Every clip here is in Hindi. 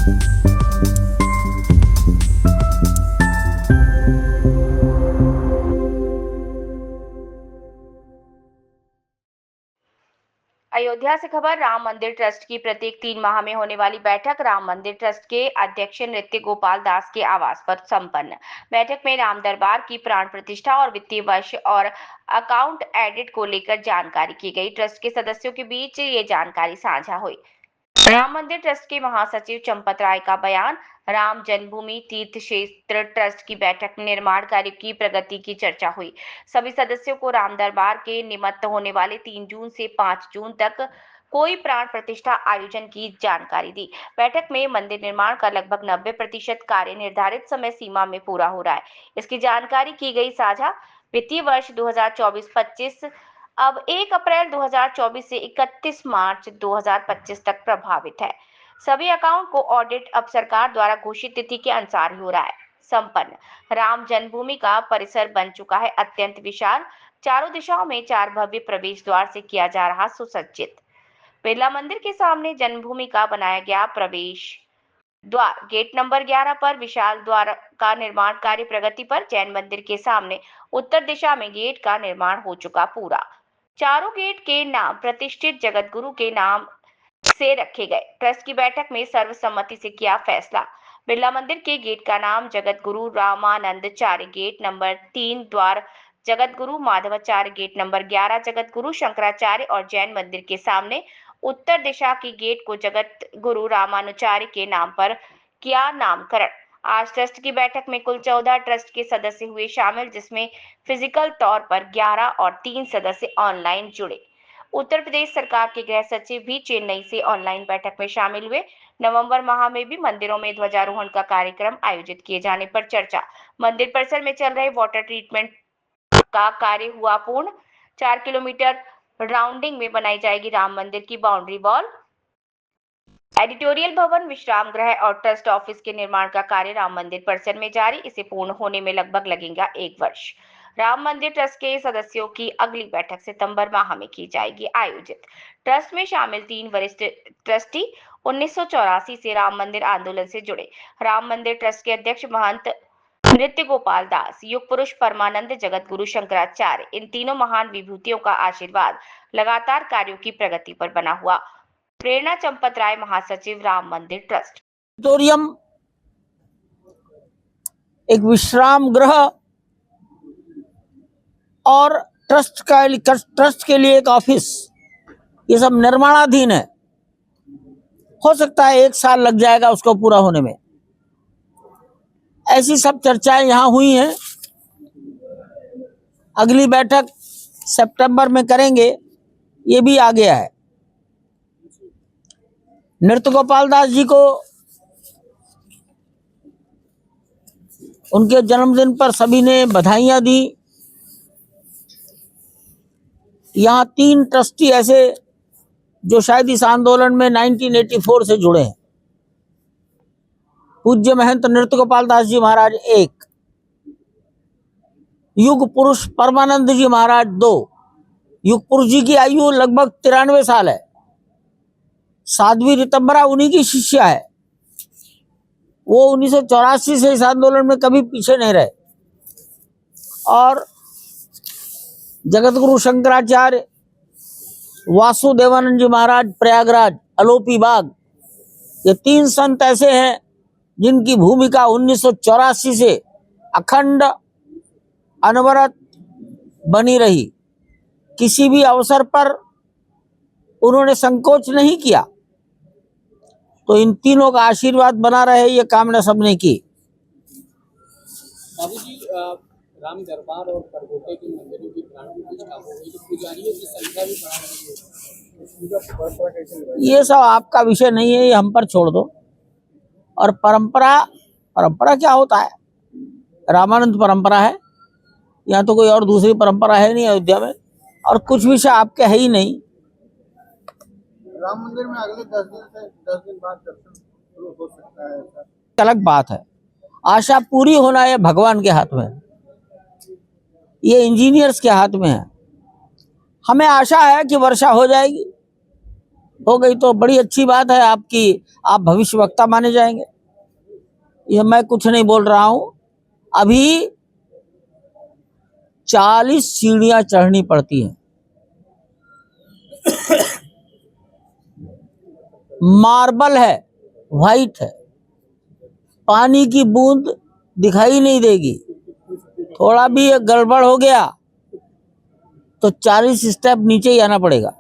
अयोध्या से खबर। राम मंदिर ट्रस्ट की प्रत्येक 3 माह में होने वाली बैठक राम मंदिर ट्रस्ट के अध्यक्ष नृत्य गोपाल दास के आवास पर संपन्न। बैठक में राम दरबार की प्राण प्रतिष्ठा और वित्तीय वर्ष और अकाउंट एडिट को लेकर जानकारी की गई। ट्रस्ट के सदस्यों के बीच ये जानकारी साझा हुई। राम मंदिर ट्रस्ट के महासचिव चंपत राय का बयान। राम जन्मभूमि तीर्थ क्षेत्र ट्रस्ट की बैठक में निर्माण कार्य की प्रगति की चर्चा हुई। सभी सदस्यों को राम दरबार के निमित्त होने वाले 3 जून से 5 जून तक कोई प्राण प्रतिष्ठा आयोजन की जानकारी दी। बैठक में मंदिर निर्माण का लगभग 90% कार्य निर्धारित समय सीमा में पूरा हो रहा है, इसकी जानकारी की गई साझा। वित्तीय वर्ष 2024-25 अब 1 अप्रैल 2024 से 31 मार्च 2025 तक प्रभावित है। सभी अकाउंट को ऑडिट अब सरकार द्वारा घोषित तिथि के अनुसार हो रहा है। संपन्न। राम जन्मभूमि का परिसर बन चुका है अत्यंत विशाल। चारों दिशाओं में 4 भव्य प्रवेश द्वार से किया जा रहा सुसज्जित। बिरला मंदिर के सामने जन्मभूमि का बनाया गया प्रवेश द्वार गेट नंबर 11 पर विशाल द्वार का निर्माण कार्य प्रगति पर। जैन मंदिर के सामने उत्तर दिशा में गेट का निर्माण हो चुका पूरा। चारों गेट के नाम प्रतिष्ठित जगत गुरु के नाम से रखे गए। ट्रस्ट की बैठक में सर्वसम्मति से किया फैसला। बिरला मंदिर के गेट का नाम जगत गुरु रामानंदचार्य गेट नंबर 3 द्वार जगत गुरु माधवाचार्य गेट नंबर 11 जगत गुरु शंकराचार्य और जैन मंदिर के सामने उत्तर दिशा की गेट को जगत गुरु रामानुचार्य के नाम पर किया नामकरण। आज ट्रस्ट की बैठक में कुल 14 ट्रस्ट के सदस्य हुए शामिल, जिसमें फिजिकल तौर पर 11 और 3 सदस्य ऑनलाइन जुड़े। उत्तर प्रदेश सरकार के गृह सचिव भी चेन्नई से ऑनलाइन बैठक में शामिल हुए। नवंबर माह में भी मंदिरों में ध्वजारोहण का कार्यक्रम आयोजित किए जाने पर चर्चा। मंदिर परिसर में चल रहे वाटर ट्रीटमेंट का कार्य हुआ पूर्ण। 4 किलोमीटर राउंडिंग में बनाई जाएगी राम मंदिर की बाउंड्री वॉल। एडिटोरियल भवन, विश्राम गृह और ट्रस्ट ऑफिस के निर्माण का कार्य राम मंदिर परिसर में जारी। इसे पूर्ण होने में लगभग लगेगा 1 वर्ष। राम मंदिर ट्रस्ट के सदस्यों की अगली बैठक सितंबर माह में की जाएगी आयोजित। ट्रस्ट में शामिल 3 वरिष्ठ ट्रस्टी 1984 से राम मंदिर आंदोलन से जुड़े। राम मंदिर ट्रस्ट के अध्यक्ष महंत नृत्य गोपाल दास, युग पुरुष परमानंद, जगत गुरु शंकराचार्य, इन तीनों महान विभूतियों का आशीर्वाद लगातार कार्यों की प्रगति पर बना हुआ। प्रेरणा चंपत राय, महासचिव, राम मंदिर ट्रस्ट। ऑडिटोरियम, एक विश्राम गृह और ट्रस्ट के लिए एक ऑफिस, ये सब निर्माणाधीन है। हो सकता है 1 साल लग जाएगा उसको पूरा होने में। ऐसी सब चर्चाएं यहाँ हुई हैं। अगली बैठक सितंबर में करेंगे, ये भी आ गया है। नृत्य गोपाल दास जी को उनके जन्मदिन पर सभी ने बधाइयां दी। यहाँ 3 ट्रस्टी ऐसे जो शायद इस आंदोलन में 1984 से जुड़े हैं। पूज्य महंत नृत्य गोपाल दास जी महाराज 1, युग पुरुष परमानंद जी महाराज 2। युग पुरुष जी की आयु लगभग 93 साल है। साध्वी ऋतंबरा उन्हीं की शिष्या है। वो 1984 से इस आंदोलन में कभी पीछे नहीं रहे। और जगत गुरु शंकराचार्य वासुदेवानंद जी महाराज प्रयागराज अलोपी बाग, ये 3 संत ऐसे हैं जिनकी भूमिका 1984 से अखंड अनवरत बनी रही। किसी भी अवसर पर उन्होंने संकोच नहीं किया। तो इन तीनों का आशीर्वाद बना रहे, ये कामना सबने की। बाबूजी, राम दरबार और परगोटे के मंदिरों की प्राण प्रतिष्ठा हो गई, तो पुजारियों की संख्या भी बढ़ा रही है। ये सब आपका विषय नहीं है, ये हम पर छोड़ दो। और परंपरा क्या होता है? रामानंद परंपरा है। यहाँ तो कोई और दूसरी परंपरा है नहीं अयोध्या में, और कुछ विषय आपके है ही नहीं। राम मंदिर में अगले 10 दिन बाद दर्शन शुरू हो सकता है, अलग बात है। आशा पूरी होना ये भगवान के हाथ में है, ये इंजीनियर्स के हाथ में है। हमें आशा है कि वर्षा हो जाएगी, हो गई तो बड़ी अच्छी बात है आपकी, आप भविष्य वक्ता माने जाएंगे। ये मैं कुछ नहीं बोल रहा हूं। अभी 40 सीढ़ियां चढ़नी पड़ती हैं। मार्बल है, व्हाइट है, पानी की बूंद दिखाई नहीं देगी। थोड़ा भी एक गड़बड़ हो गया तो 40 स्टेप नीचे ही आना पड़ेगा।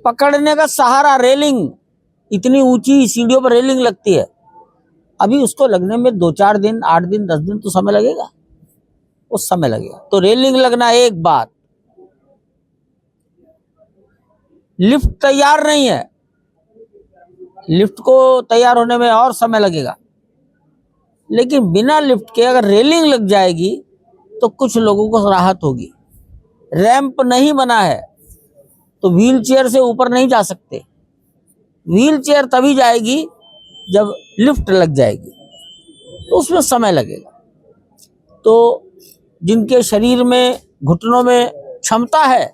पकड़ने का सहारा रेलिंग, इतनी ऊंची सीढ़ियों पर रेलिंग लगती है। अभी उसको लगने में 2-4 दिन, 8 दिन, 10 दिन तो समय लगेगा, उस समय लगेगा। तो रेलिंग लगना एक बात, लिफ्ट तैयार नहीं है, लिफ्ट को तैयार होने में और समय लगेगा। लेकिन बिना लिफ्ट के अगर रेलिंग लग जाएगी तो कुछ लोगों को राहत होगी। रैंप नहीं बना है तो व्हील चेयर से ऊपर नहीं जा सकते। व्हील चेयर तभी जाएगी जब लिफ्ट लग जाएगी, तो उसमें समय लगेगा। तो जिनके शरीर में, घुटनों में क्षमता है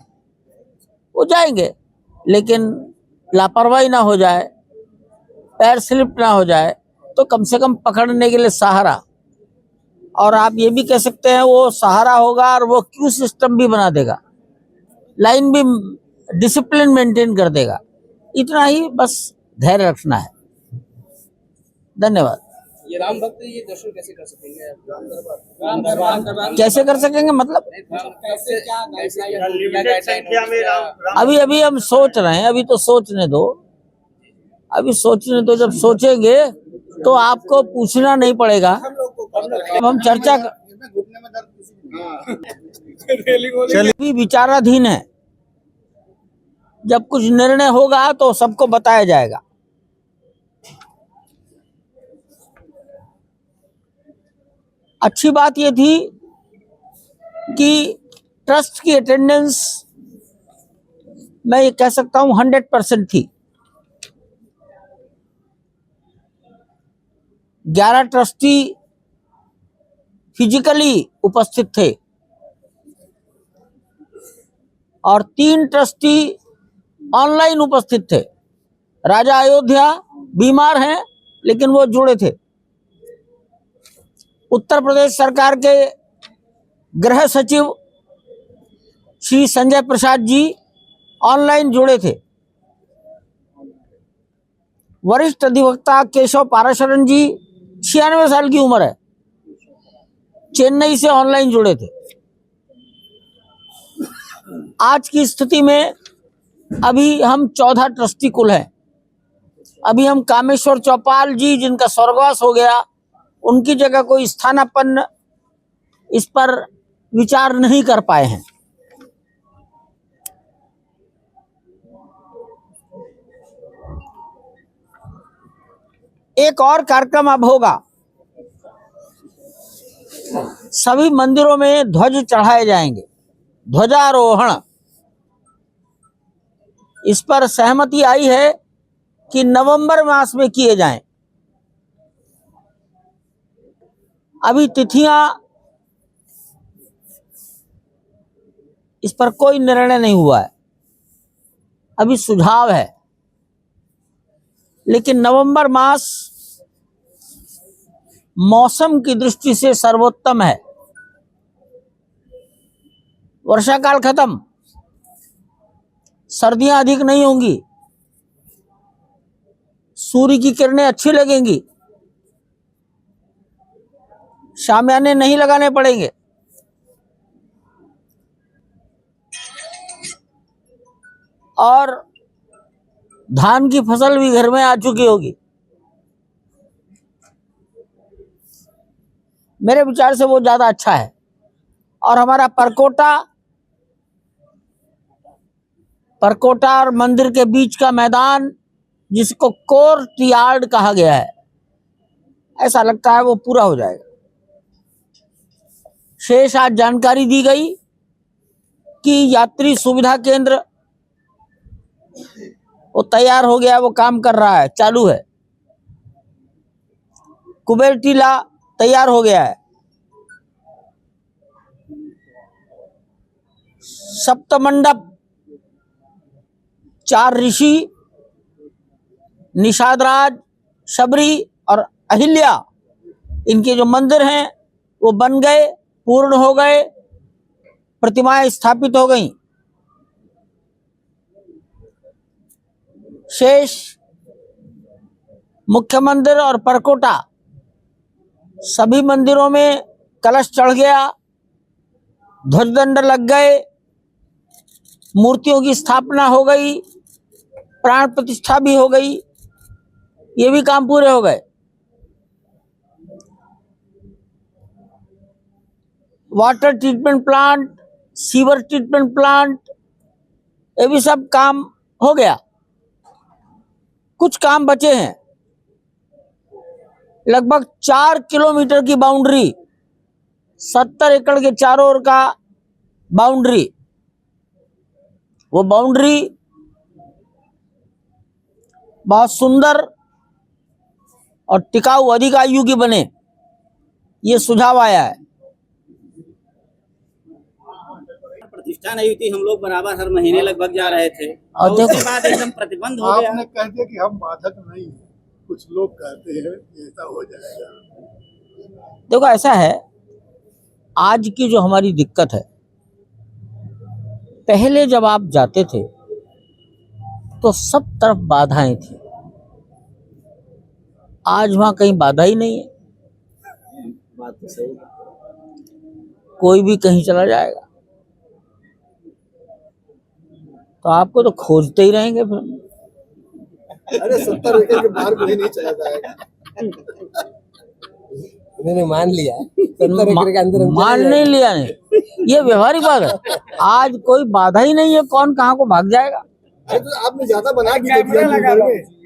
वो जाएंगे, लेकिन लापरवाही ना हो जाए, पैर स्लिप ना हो जाए, तो कम से कम पकड़ने के लिए सहारा। और आप ये भी कह सकते हैं वो सहारा होगा और वो क्यू सिस्टम भी बना देगा, लाइन भी डिसिप्लिन मेंटेन कर देगा। इतना ही बस धैर्य रखना है। धन्यवाद। ये राम भक्त ये दर्शन कैसे कर सकेंगे? राम दरबार कैसे कर सकेंगे मतलब? कैसे, क्या गाइडलाइन? अभी हम सोच रहे हैं, अभी तो सोचने दो, अभी सोचने दो। जब सोचेंगे तो आपको पूछना नहीं पड़ेगा। अब हम चर्चा अभी विचाराधीन है। जब कुछ निर्णय होगा तो सबको बताया जाएगा। अच्छी बात यह थी कि ट्रस्ट की अटेंडेंस मैं ये कह सकता हूं 100% थी। 11 ट्रस्टी फिजिकली उपस्थित थे और 3 ट्रस्टी ऑनलाइन उपस्थित थे। राजा अयोध्या बीमार हैं लेकिन वो जुड़े थे। उत्तर प्रदेश सरकार के गृह सचिव श्री संजय प्रसाद जी ऑनलाइन जुड़े थे। वरिष्ठ अधिवक्ता केशव पाराशरन जी 96 साल की उम्र है, चेन्नई से ऑनलाइन जुड़े थे। आज की स्थिति में अभी हम 14 ट्रस्टी कुल हैं। अभी हम कामेश्वर चौपाल जी, जिनका स्वर्गवास हो गया, उनकी जगह कोई स्थानापन्न इस पर विचार नहीं कर पाए हैं। एक और कार्यक्रम अब होगा। सभी मंदिरों में ध्वज चढ़ाए जाएंगे, ध्वजारोहण। इस पर सहमति आई है कि नवंबर मास में किए जाएं। अभी तिथियां, इस पर कोई निर्णय नहीं हुआ है, अभी सुझाव है। लेकिन नवंबर मास मौसम की दृष्टि से सर्वोत्तम है। वर्षा काल खत्म, सर्दियां अधिक नहीं होंगी, सूर्य की किरणें अच्छी लगेंगी, शामियाने नहीं लगाने पड़ेंगे और धान की फसल भी घर में आ चुकी होगी। मेरे विचार से वो ज्यादा अच्छा है। और हमारा परकोटा और मंदिर के बीच का मैदान, जिसको कोर्ट यार्ड कहा गया है, ऐसा लगता है वो पूरा हो जाएगा। शेष आज जानकारी दी गई कि यात्री सुविधा केंद्र वो तैयार हो गया, वो काम कर रहा है, चालू है। कुबेर टीला तैयार हो गया है। सप्तमंडप 4 ऋषि निषादराज, शबरी और अहिल्या, इनके जो मंदिर हैं वो बन गए, पूर्ण हो गए, प्रतिमाएं स्थापित हो गईं। शेष मुख्य मंदिर और परकोटा सभी मंदिरों में कलश चढ़ गया, ध्वजदंड लग गए, मूर्तियों की स्थापना हो गई, प्राण प्रतिष्ठा भी हो गई, ये भी काम पूरे हो गए। Water treatment plant, sewer treatment plant, ये भी सब काम हो गया। कुछ काम बचे हैं। लगभग 4 किलोमीटर की बाउंड्री, 70 एकड़ के चारों ओर का बाउंड्री, वो बाउंड्री बहुत सुंदर और टिकाऊ, अधिक आयु की बने, ये सुझाव आया है। प्रतिष्ठा नहीं हुई थी, हम लोग बराबर हर महीने लगभग जा रहे थे और और उसके बाद एकदम प्रतिबंध हो गया। आपने कह दिया कि हम बाधक नहीं हैं, कुछ लोग कहते हैं ऐसा हो जाएगा। देखो ऐसा है, आज की जो हमारी दिक्कत है, पहले जब आप जाते थे तो सब तरफ बाधाएं थी, आज वहां कहीं बाधा ही नहीं है। बात तो सही है। कोई भी कहीं चला जाएगा तो आपको तो खोजते ही रहेंगे फिर। अरे 70 एकड़ के बाहर कोई नहीं चला जाएगा। इन्होंने मान लिया 70 एकड़ के अंदर हम मान चले नहीं लिया, नहीं, ये व्यवहारिक बात है। आज कोई बाधा ही नहीं है, कौन कहाँ को भाग जाएगा। अरे तो आपने ज्यादा बना के दे दिया घर में।